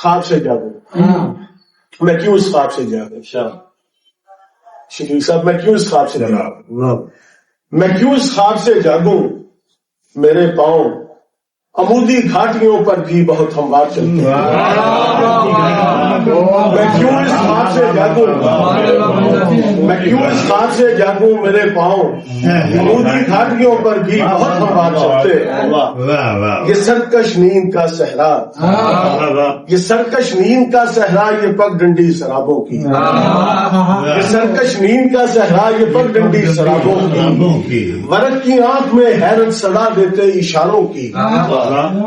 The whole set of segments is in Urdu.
خواب سے جاگوں. میں کیوں اس خواب سے جاگوں؟ شریف صاحب میں کیوں اس خواب سے جاگوں؟ میں کیوں اس خواب سے جاگوں؟ میرے پاؤں عمودی گھاٹیوں پر بھی بہت ہموار چلتے ہیں. میں کیوں اس خواب سے جاگوں؟ میں کیوں اس خواب سے جاگوں؟ میرے پاؤں عمودی گھاٹیوں پر بھی بہت ہموار چلتے ہیں. یہ سرکش نیند کا صحرا، یہ سرکش نیند کا صحرا، یہ پگ ڈنڈی شرابوں کی. یہ سرکش نیند کا صحرا، یہ پگ ڈنڈی شرابوں کی. ورق کی آنکھ میں حیرت صدا دیتے اشاروں کی.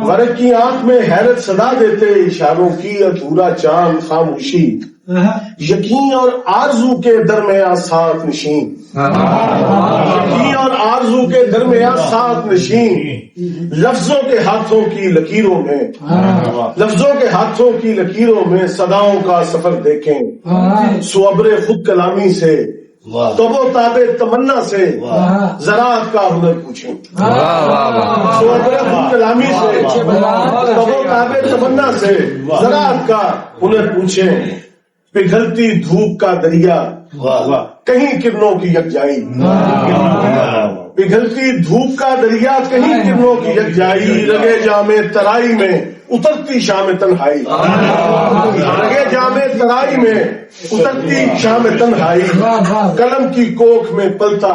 ورق کی آنکھ میں حیرت صدا دیتے اشاروں کی. ادھورا چاند خاموشی، یقین اور آرزو کے درمیان ساتھ نشین. یقین اور آرزو کے درمیان ساتھ نشین. لفظوں کے ہاتھوں کی لکیروں میں، لفظوں کے ہاتھوں کی لکیروں میں صداؤں کا سفر دیکھیں. صبر خود کلامی سے، تب و تاب تمنا سے زراعت کا ہنر پوچھیں. صبر خود کلامی سے، تب و تاب تمنا سے زراعت کا ہنر پوچھیں. پگھلتی دھوپ کا دریا، کہیں کرنوں کی یکجائی. پگھلتی دھوپ کا دریا، کہیں کرنوں کی یکجائی. رگے جام ترائی میں اترتی شام تنہائی. رگے جام ترائی میں اترتی شام تنہائی. قلم کی کوکھ میں پلتا،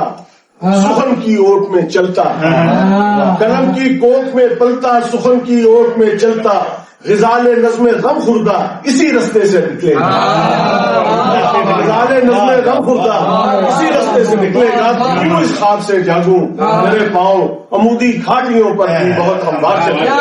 سخن کی اوٹ میں چلتا. قلم کی کوکھ میں پلتا، سخن کی اوٹ میں چلتا. غزال نظم غم خوردہ اسی رستے سے نکلے گا. غزال نظم غم خوردہ اسی رستے سے نکلے گا. کیوں اس خواب سے جاگوں؟ میرے پاؤں عمودی گھاٹیوں پر بھی بہت ہموار چلے گا.